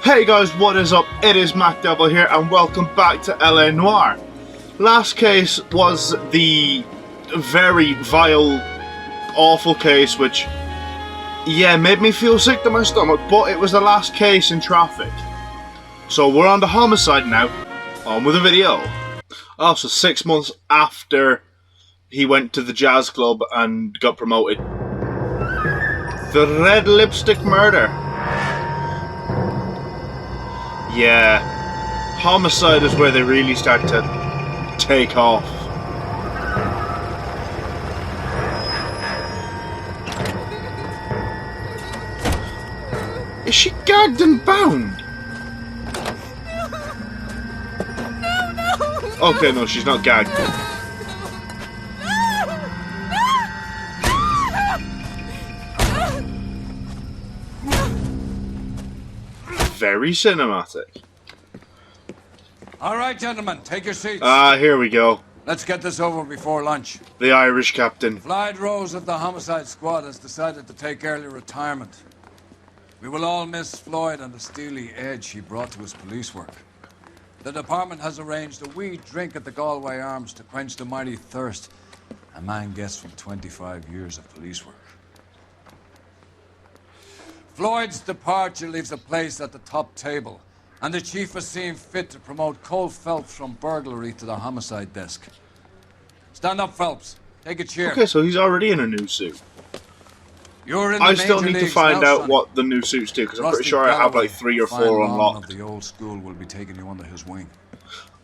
Hey guys, what is up? It is MacDevil here and welcome back to LA Noire. Last case was the very vile, awful case which, yeah, made me feel sick to my stomach, but it was the last case in traffic. So we're on to Homicide now, on with the video. Also, 6 months after he went to the jazz club and got promoted. The red lipstick murder. Yeah, Homicide is where they really start to take off. Is she gagged and bound? Okay, no, she's not gagged. Very cinematic. All right, gentlemen, take your seats. Here we go. Let's get this over before lunch. The Irish captain. Floyd Rose of the Homicide Squad has decided to take early retirement. We will all miss Floyd and the steely edge he brought to his police work. The department has arranged a wee drink at the Galway Arms to quench the mighty thirst a man gets from 25 years of police work. Floyd's departure leaves a place at the top table, and the chief has seen fit to promote Cole Phelps from burglary to the homicide desk. Stand up, Phelps. Take a chair. Okay, so he's already in a new suit. You're in the I still major need to leagues find now, out sonny. what the new suits do, because I'm pretty Rusty sure I have Galloway, like 3 or fine 4 man unlocked. of the old school will be taking you under his wing.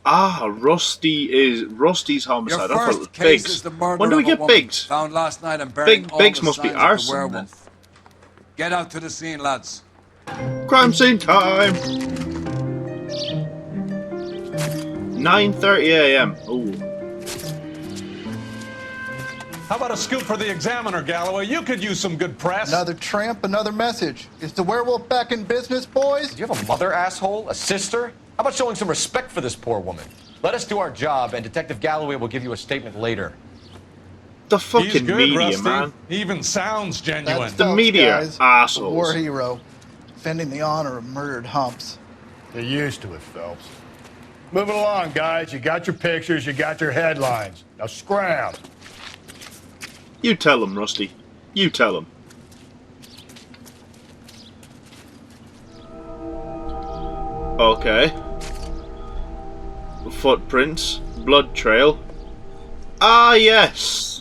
Ah, Rusty's Homicide. Your I thought it first was case Biggs. is the murder When do we of a get woman Biggs? found last night and bearing all Biggs the must be signs of the arson, then. werewolf. Get out to the scene, lads. Crime scene time! 9:30 a.m. Ooh. How about a scoop for the Examiner, Galloway? You could use some good press. Another tramp, another message. Is the werewolf back in business, boys? Do you have a mother, asshole? A sister? How about showing some respect for this poor woman? Let us do our job, and Detective Galloway will give you a statement later. The He's fucking good, media, Rusty. man. He even sounds genuine. That's The Phelps, media guys. assholes. A war hero. Defending the honor of murdered humps. They're used to it, Phelps. Moving along, guys. You got your pictures, you got your headlines. Now scram. You tell him, Rusty. You tell him. Okay. Footprints. Blood trail. Ah, yes.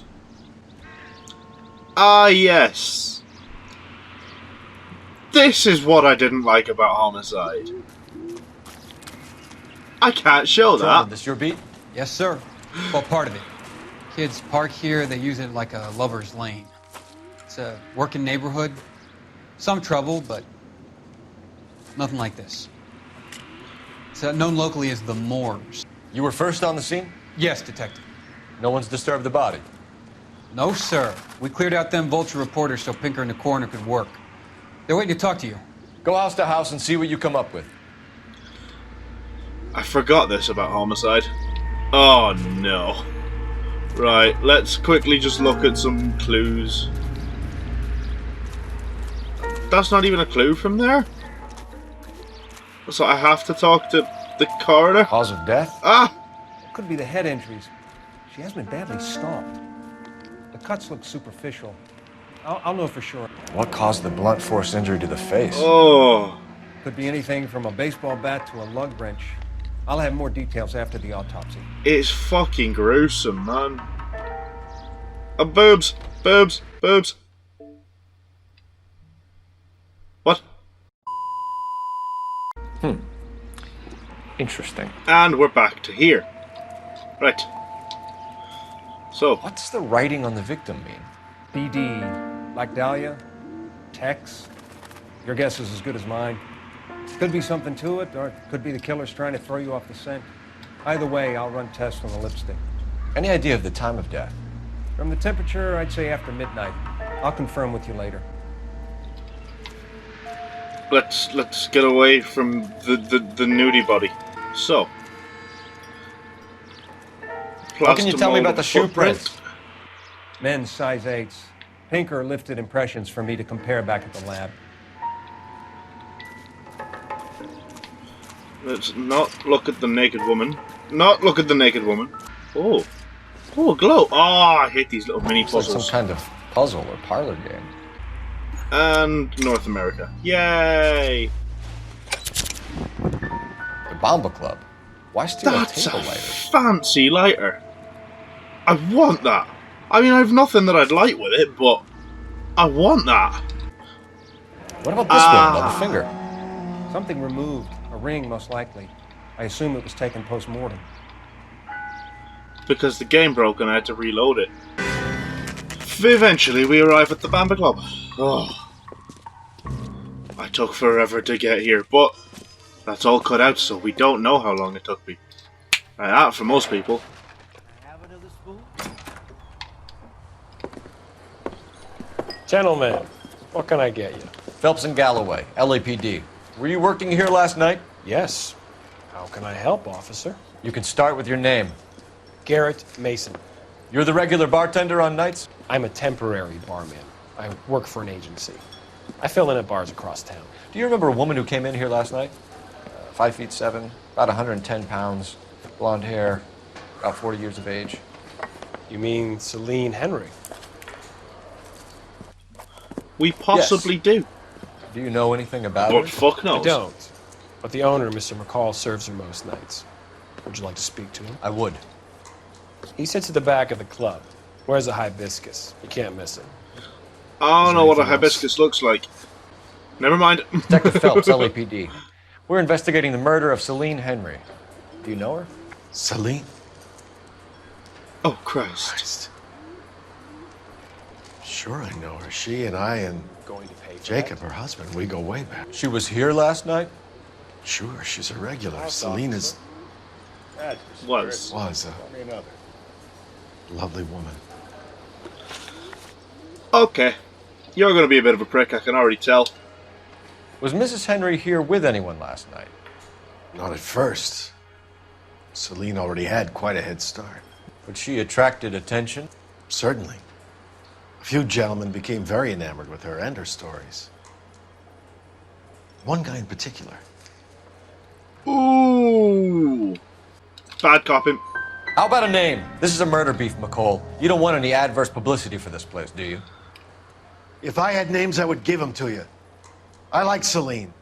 Ah, yes. This is what I didn't like about Homicide. I can't show that. This your beat? Yes, sir. Well, part of it. Kids park here, they use it like a lover's lane. It's a working neighborhood. Some trouble, but nothing like this. It's known locally as the Moors. You were first on the scene? Yes, detective. No one's disturbed the body. No, sir. We cleared out them vulture reporters so Pinker and the coroner could work. They're waiting to talk to you. Go house to house and see what you come up with. I forgot this about Homicide. Oh no. Right, let's quickly just look at some clues. That's not even a clue from there? So I have to talk to the coroner? Cause of death? Ah! Could be the head injuries. She has been badly stomped. The cuts look superficial. I'll know for sure. What caused the blunt force injury to the face? Oh. Could be anything from a baseball bat to a lug wrench. I'll have more details after the autopsy. It's fucking gruesome, man. Boobs! Boobs! Boobs! What? Interesting. And we're back to here. Right. So, What's the writing on the victim mean? BD, like Dahlia, Tex. Your guess is as good as mine. Could be something to it, or it could be the killer's trying to throw you off the scent. Either way, I'll run tests on the lipstick. Any idea of the time of death? From the temperature, I'd say after midnight. I'll confirm with you later. let's get away from the nudie body. So, what can you tell me about the shoe footprint. print? Men's size 8s. Pinker lifted impressions for me to compare back at the lab. Let's not look at the naked woman. Not look at the naked woman. Oh. Oh, a glow. Oh, I hate these little mini It's like puzzles. some kind of puzzle or parlor game. And North America. Yay! The Bomba Club. Why steal That's a table a lighter? fancy lighter. I want that. I mean, I've nothing that I'd light with it, but I want that. What about this one on the finger? Something removed. A ring, most likely. I assume it was taken post-mortem. Because the game broke and I had to reload it. Eventually, we arrive at the Bamba Club. Oh. I took forever to get here, but that's all cut out, so we don't know how long it took me. Like that for most people. Gentlemen, what can I get you? Phelps and Galloway, LAPD. Were you working here last night? Yes. How can I help, officer? You can start with your name. Garrett Mason. You're the regular bartender on nights? I'm a temporary barman. I work for an agency. I fill in at bars across town. Do you remember a woman who came in here last night? 5'7", about 110 pounds, blonde hair, about 40 years of age. You mean Celine Henry? We possibly do. Do you know anything about But her? fuck I knows. don't. But the owner, Mr. McCall, serves her most nights. Would you like to speak to him? I would. He sits at the back of the club. Wears a hibiscus. You can't miss him. I don't know what a anything else? hibiscus looks like. Never mind. Detective Phelps, LAPD. We're investigating the murder of Celine Henry. Do you know her? Celine? Oh, Christ. Sure, I know her. She and I and Going to pay for Jacob, that? her husband, we go way back. She was here last night? Sure, she's a regular. Celine is, Was. was a lovely woman. Okay. You're going to be a bit of a prick, I can already tell. Was Mrs. Henry here with anyone last night? Not at first. Celine already had quite a head start. But she attracted attention? Certainly. A few gentlemen became very enamored with her and her stories. One guy in particular. Ooh. Bad cop him. How about a name? This is a murder beef, McCall. You don't want any adverse publicity for this place, do you? If I had names, I would give them to you. I like Celine.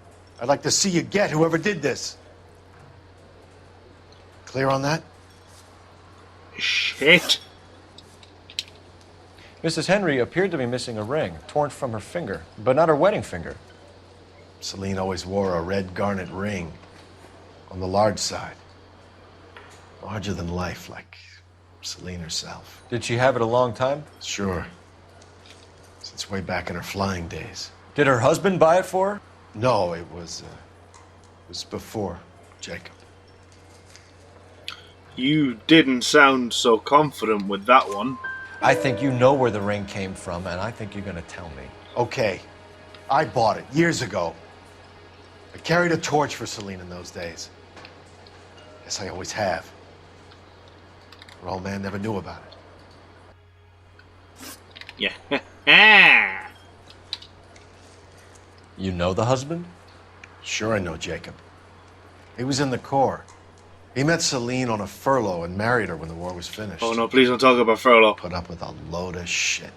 I'd like to see you get whoever did this. Clear on that? Shit. Mrs. Henry appeared to be missing a ring, torn from her finger, but not her wedding finger. Celine always wore a red garnet ring on the large side. Larger than life, like Celine herself. Did she have it a long time? Sure. Since way back in her flying days. Did her husband buy it for her? No, it was before Jacob. You didn't sound so confident with that one. I think you know where the ring came from, and I think you're going to tell me. Okay, I bought it years ago. I carried a torch for Celine in those days. Yes, I always have. Her old man never knew about it. Yeah. You know the husband? Sure, I know Jacob. He was in the Corps. He met Celine on a furlough and married her when the war was finished. Oh no, please don't talk about furlough. Put up with a load of shit.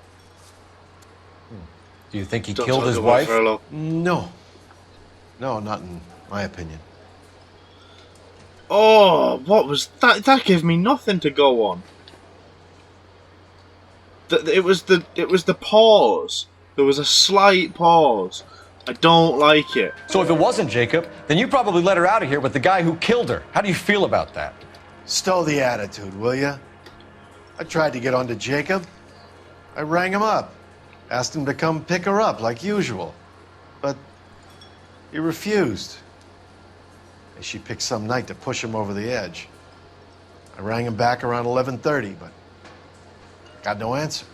Do you think he Don't killed talk his about wife? Furlough. No. No, not in my opinion. Oh, what was that? That gave me nothing to go on. It was the pause. There was a slight pause. I don't like it. So if it wasn't Jacob, then you probably let her out of here with the guy who killed her. How do you feel about that? Stow the attitude, will ya? I tried to get onto Jacob. I rang him up. Asked him to come pick her up, like usual. But he refused. She picked some night to push him over the edge. I rang him back around 11:30, but got no answer.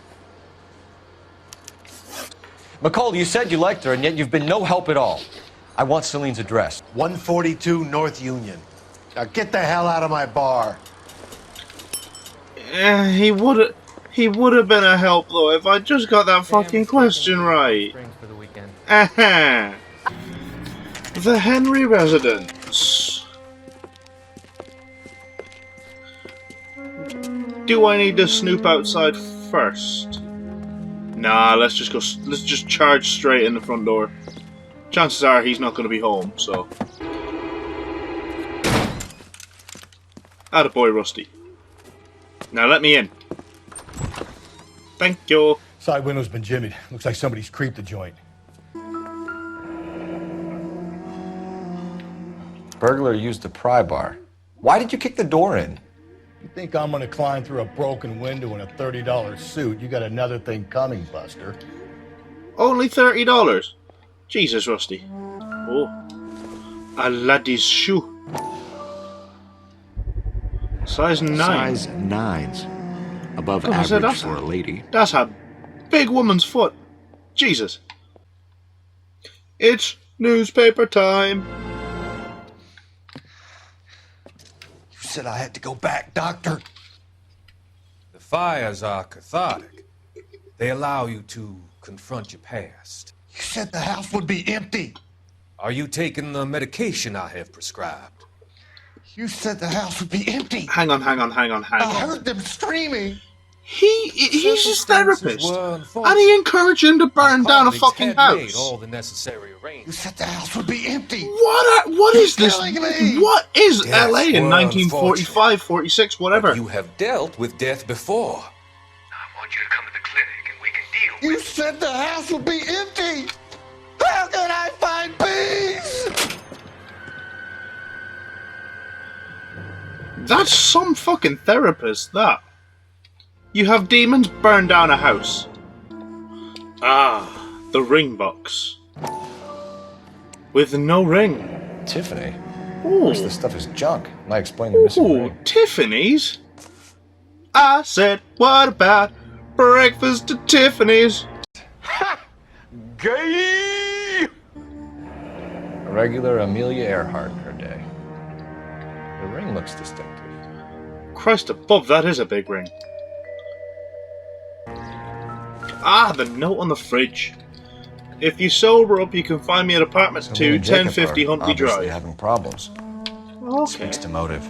McCall, you said you liked her, and yet you've been no help at all. I want Celine's address. 142 North Union. Now get the hell out of my bar. He would have been a help though if I just got that fucking question right. For the weekend. The Henry residence. Do I need to snoop outside first? Nah, let's just go. Let's just charge straight in the front door. Chances are he's not going to be home, so. Attaboy, Rusty. Now let me in. Thank you. Side window's been jimmied. Looks like somebody's creeped the joint. Burglar used a pry bar. Why did you kick the door in? You think I'm gonna climb through a broken window in a $30 suit? You got another thing coming, Buster. Only $30. Jesus, Rusty. Oh, a laddie's shoe. Size 9. Size 9's. Above average for a lady. That's a big woman's foot. Jesus. It's newspaper time. You said I had to go back, Doctor. The fires are cathartic. They allow you to confront your past. You said the house would be empty. Are you taking the medication I have prescribed? You said the house would be empty. Hang on. I heard them screaming. He's his therapist, and he encouraged him to burn down a fucking house. All the necessary arrangements. You said the house would be empty. What is this? Me. What is LA in 1945, 46, whatever? But you have dealt with death before. I want you to come to the clinic and we can deal with You said the house would be empty. How can I find peace? That's some fucking therapist, that. You have demons burn down a house. Ah, the ring box. With no ring. Tiffany? Ooh. Most of the stuff is junk. Might explain the missing ring. Tiffany's? I said, what about breakfast at Tiffany's? Ha! Gay! A regular Amelia Earhart in her day. The ring looks distinctive. Christ above, that is a big ring. Ah, the note on the fridge. If you sober up, you can find me at apartment 2, 1050 Huntley Drive. Having problems. Okay. Speaks to motive.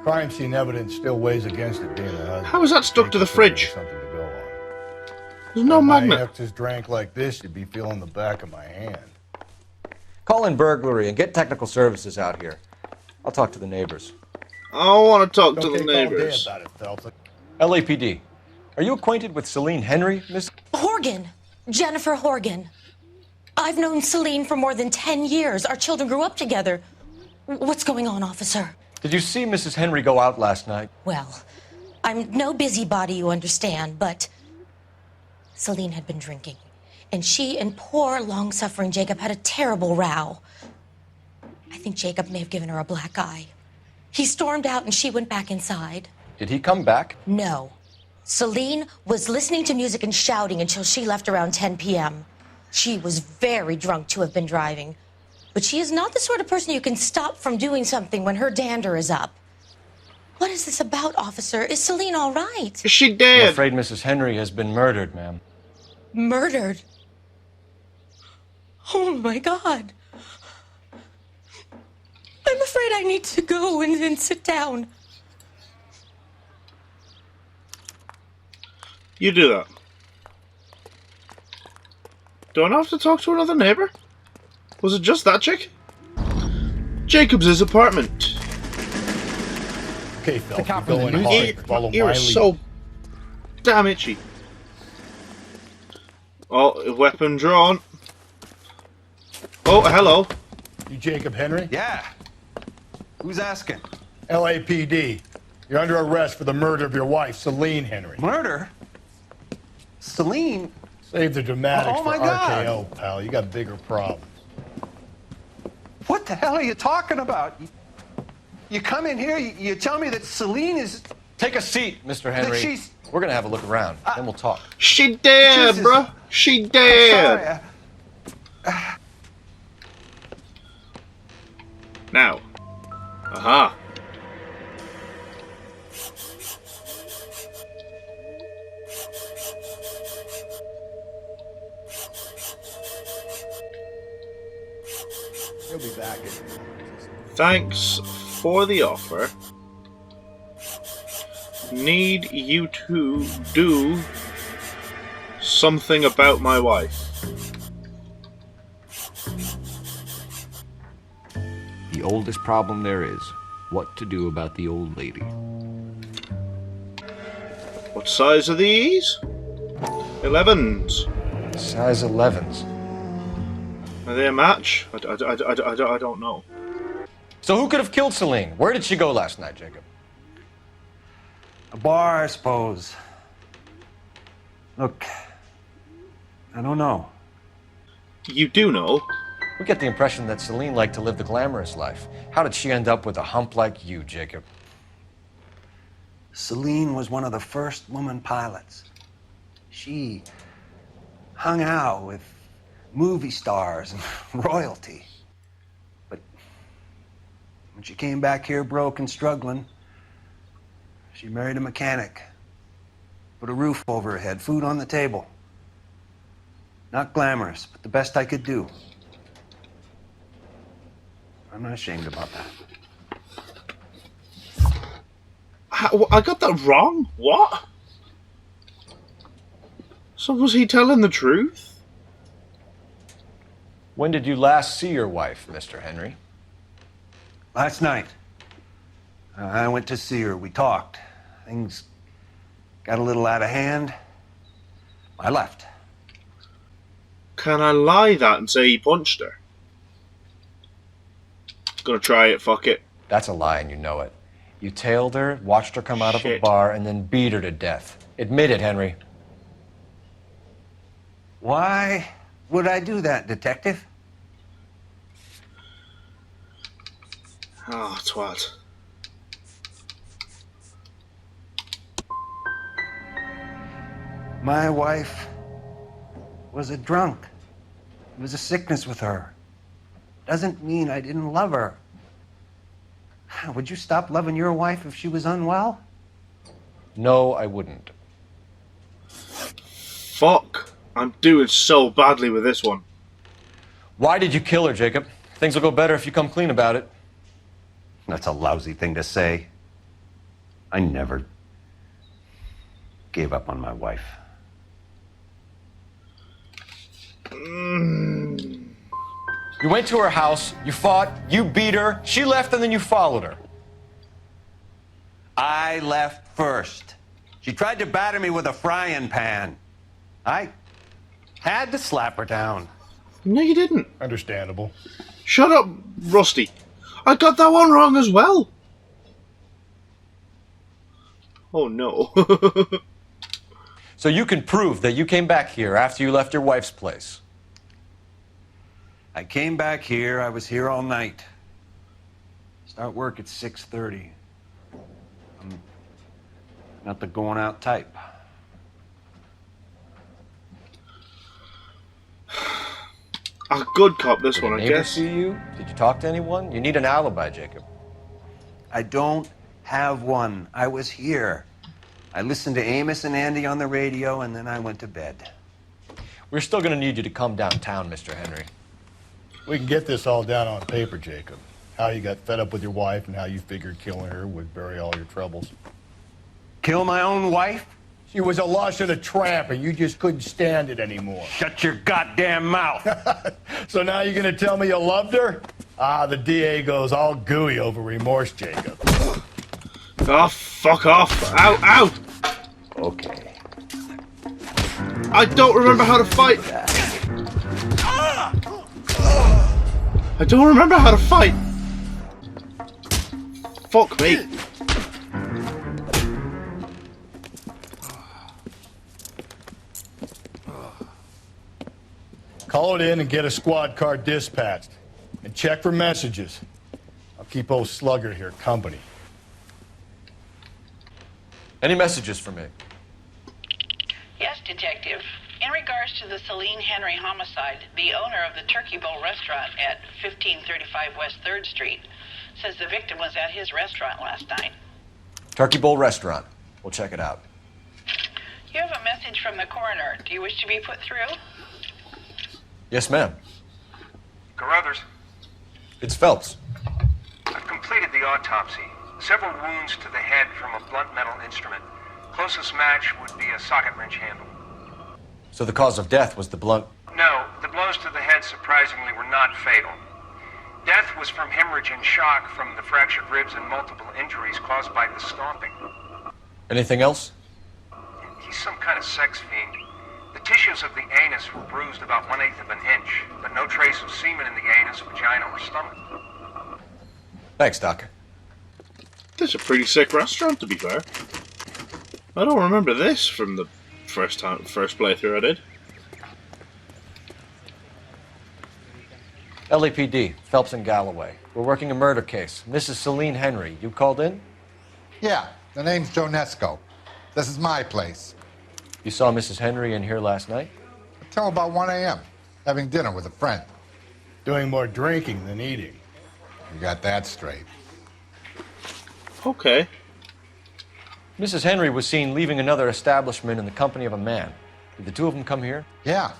Crime scene evidence still weighs against it being a husband. How is that stuck to the fridge? Something to go on. There's no magnet. My exes drank like this, you'd be feeling the back of my hand. Call in burglary and get technical services out here. I'll talk to the neighbors. I want to talk to Don't the take all day neighbors. about it, Phelps. LAPD. Are you acquainted with Celine Henry, Miss? Horgan. Jennifer Horgan. I've known Celine for more than 10 years. Our children grew up together. What's going on, officer? Did you see Mrs. Henry go out last night? Well, I'm no busybody, you understand, but Celine had been drinking. And she and poor, long-suffering Jacob had a terrible row. I think Jacob may have given her a black eye. He stormed out and she went back inside. Did he come back? No. Celine was listening to music and shouting until she left around 10 p.m. She was very drunk to have been driving. But she is not the sort of person you can stop from doing something when her dander is up. What is this about, officer? Is Celine all right? Is she dead? I'm afraid Mrs. Henry has been murdered, ma'am. Murdered? Oh, my God. I'm afraid I need to go and sit down. You do that. Do I not have to talk to another neighbor? Was it just that chick? Jacobs' apartment. Okay, Phelps, we're going hard. Follow You're my lead. so damn itchy. Oh, weapon drawn. Oh, hello. You Jacob Henry? Yeah. Who's asking? LAPD. You're under arrest for the murder of your wife, Celine Henry. Murder? Celine? Save the dramatics Oh, for my God. RKO, pal. You got bigger problems. What the hell are you talking about? You come in here, you tell me that Celine is... Take a seat, Mr. Henry. she's- We're gonna have a look around, then we'll talk. She dead, Jesus. bruh. She dead. Sorry. Now. Aha. He'll be back. Thanks for the offer. need you to do something about my wife. The oldest problem there is what to do about the old lady. What size are these? 11s. Size 11s. Are they a match? I don't know. So who could have killed Celine? Where did she go last night, Jacob? A bar, I suppose. Look, I don't know. You do know. We get the impression that Celine liked to live the glamorous life. How did she end up with a hump like you, Jacob? Celine was one of the first woman pilots. She hung out with movie stars and royalty. But when she came back here broke and struggling, she married a mechanic. Put a roof over her head, food on the table. Not glamorous, but the best I could do. I'm not ashamed about that. I got that wrong? What? So was he telling the truth? When did you last see your wife, Mr. Henry? Last night. I went to see her. We talked. Things got a little out of hand. I left. Can I lie that and say he punched her? Gonna try it, fuck it. That's a lie and you know it. You tailed her, watched her come out of a bar, and then beat her to death. Admit it, Henry. Why would I do that, Detective? Oh, twat. My wife was a drunk. It was a sickness with her. Doesn't mean I didn't love her. Would you stop loving your wife if she was unwell? No, I wouldn't. Fuck. I'm doing so badly with this one. Why did you kill her, Jacob? Things will go better if you come clean about it. That's a lousy thing to say. I never gave up on my wife. You went to her house, you fought, you beat her, she left, and then you followed her. I left first. She tried to batter me with a frying pan. I had to slap her down. No, you didn't. Understandable. Shut up, Rusty. I got that one wrong as well. Oh no. So you can prove that you came back here after you left your wife's place. I came back here. I was here all night. Start work at 6:30. I'm not the going out type. A good cop, this one, I Did neighbors guess. see you? Did you talk to anyone? You need an alibi, Jacob. I don't have one. I was here. I listened to Amos and Andy on the radio, and then I went to bed. We're still going to need you to come downtown, Mr. Henry. We can get this all down on paper, Jacob. How you got fed up with your wife and how you figured killing her would bury all your troubles. Kill my own wife? She was a lush and a tramp, and you just couldn't stand it anymore. Shut your goddamn mouth. So now you're gonna tell me you loved her? Ah, the DA goes all gooey over remorse, Jacob. Oh, fuck off. Ow, ow! Okay. I don't remember how to fight. I don't remember how to fight. Fuck me. Call it in and get a squad car dispatched. And check for messages. I'll keep old Slugger here company. Any messages for me? Yes, Detective. In regards to the Celine Henry homicide, the owner of the Turkey Bowl restaurant at 1535 West 3rd Street says the victim was at his restaurant last night. Turkey Bowl Restaurant. We'll check it out. You have a message from the coroner. Do you wish to be put through? Yes, ma'am. Carruthers, It's Phelps. I've completed the autopsy. Several wounds to the head from a blunt metal instrument. Closest match would be a socket wrench handle. So the cause of death was the blunt... No, the blows to the head surprisingly were not fatal. Death was from hemorrhage and shock from the fractured ribs and multiple injuries caused by the stomping. Anything else? He's some kind of sex fiend. The tissues of the anus were bruised about 1/8 of an inch, but no trace of semen in the anus, vagina, or stomach. Thanks, Doc. This is a pretty sick restaurant, to be fair. I don't remember this from the first playthrough I did. LAPD, Phelps and Galloway. We're working a murder case. Mrs. Celine Henry, you called in? Yeah, the name's Jonesco. This is my place. You saw Mrs. Henry in here last night? Until about 1 a.m., having dinner with a friend. Doing more drinking than eating. You got that straight. Okay. Mrs. Henry was seen leaving another establishment in the company of a man. Did the two of them come here? Yeah.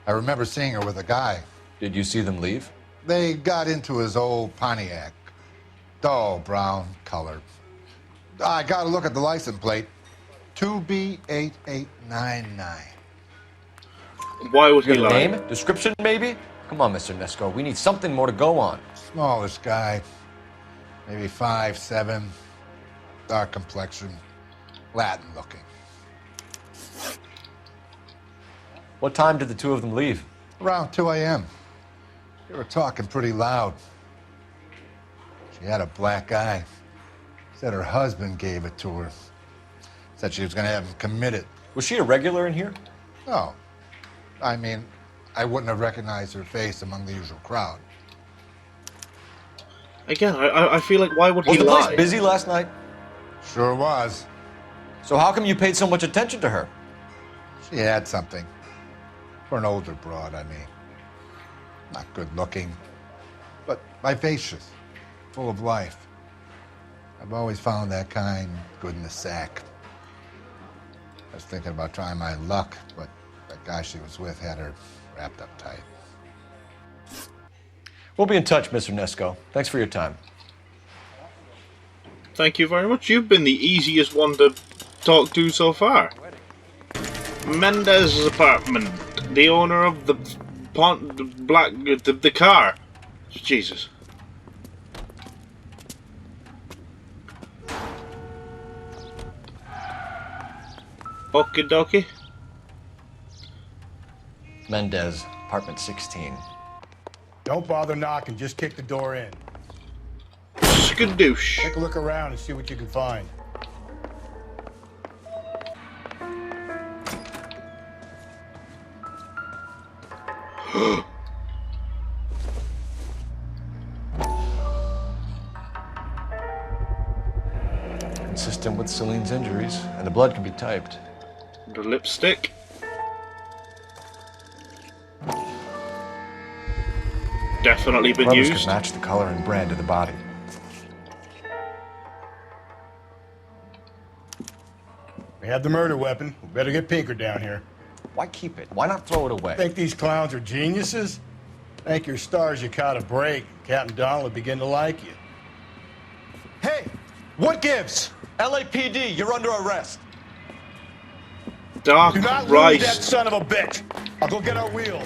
I remember seeing her with a guy. Did you see them leave? They got into his old Pontiac. Dull brown color. I got a look at the license plate. 2B8899. Why would he Got a lie? name? Description, maybe? Come on, Mr. Nesco. We need something more to go on. Smallish guy. Maybe 5'7". Dark complexion. Latin looking. What time did the two of them leave? Around 2 a.m. They were talking pretty loud. She had a black eye. Said her husband gave it to her. Said she was going to have him committed. Was she a regular in here? No. I mean, I wouldn't have recognized her face among the usual crowd. Again, I feel like why would Was he the lie? place busy last night? Sure was. So how come you paid so much attention to her? She had something. For an older broad, I mean. Not good looking, but vivacious, full of life. I've always found that kind good in the sack. I was thinking about trying my luck, but that guy she was with had her wrapped up tight. We'll be in touch, Mr. Nesco. Thanks for your time. Thank you very much. You've been the easiest one to talk to so far. Mendez's apartment. The owner of the the car. Jesus. Okie dokie. Mendez, apartment 16. Don't bother knocking, just kick the door in. Skadoosh. Take a look around and see what you can find. Consistent with Celine's injuries, and the blood can be typed. The lipstick. Definitely been Rubbers used. could match the color and brand of the body. We have the murder weapon. We better get Pinker down here. Why keep it? Why not throw it away? Think these clowns are geniuses? Thank your stars you caught a break. Captain Donald will begin to like you. Hey, what gives? LAPD, you're under arrest. Dark Do not Christ. lose that son of a bitch. I'll go get our wheels.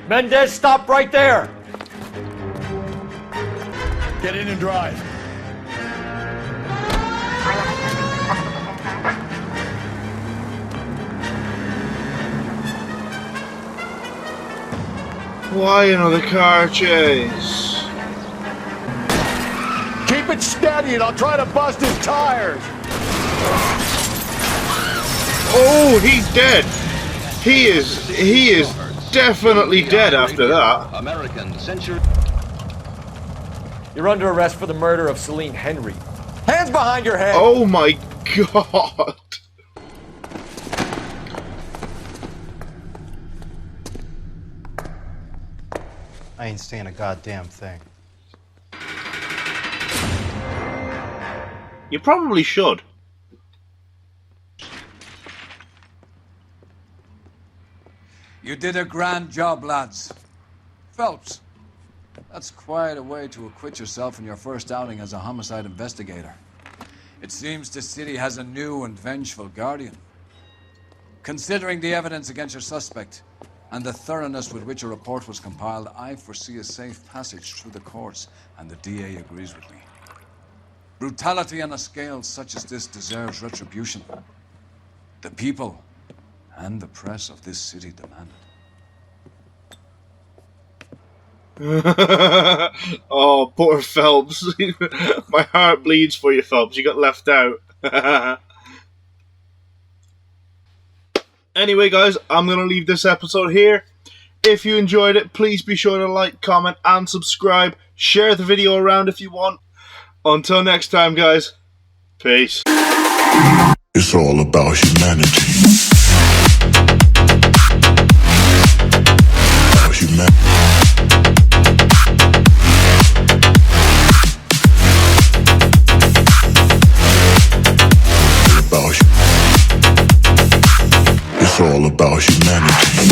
Mendez, stop right there! Get in and drive. Why another car chase? Keep it steady and I'll try to bust his tires. Oh, he's dead. He is definitely dead after that. American Century. You're under arrest for the murder of Celine Henry. Hands behind your head! Oh my god. I ain't saying a goddamn thing. You probably should. You did a grand job, lads. Phelps, That's quite a way to acquit yourself in your first outing as a homicide investigator. It seems the city has a new and vengeful guardian. Considering the evidence against your suspect and the thoroughness with which a report was compiled, I foresee a safe passage through the courts, and the DA agrees with me. Brutality on a scale such as this deserves retribution. The people and the press of this city demand it. Oh, poor Phelps. My heart bleeds for you, Phelps. You got left out. Anyway, guys, I'm going to leave this episode here. If you enjoyed it, please be sure to like, comment, and subscribe. Share the video around if you want. Until next time, guys. Peace. It's all about humanity. About humanity. It's all about humanity.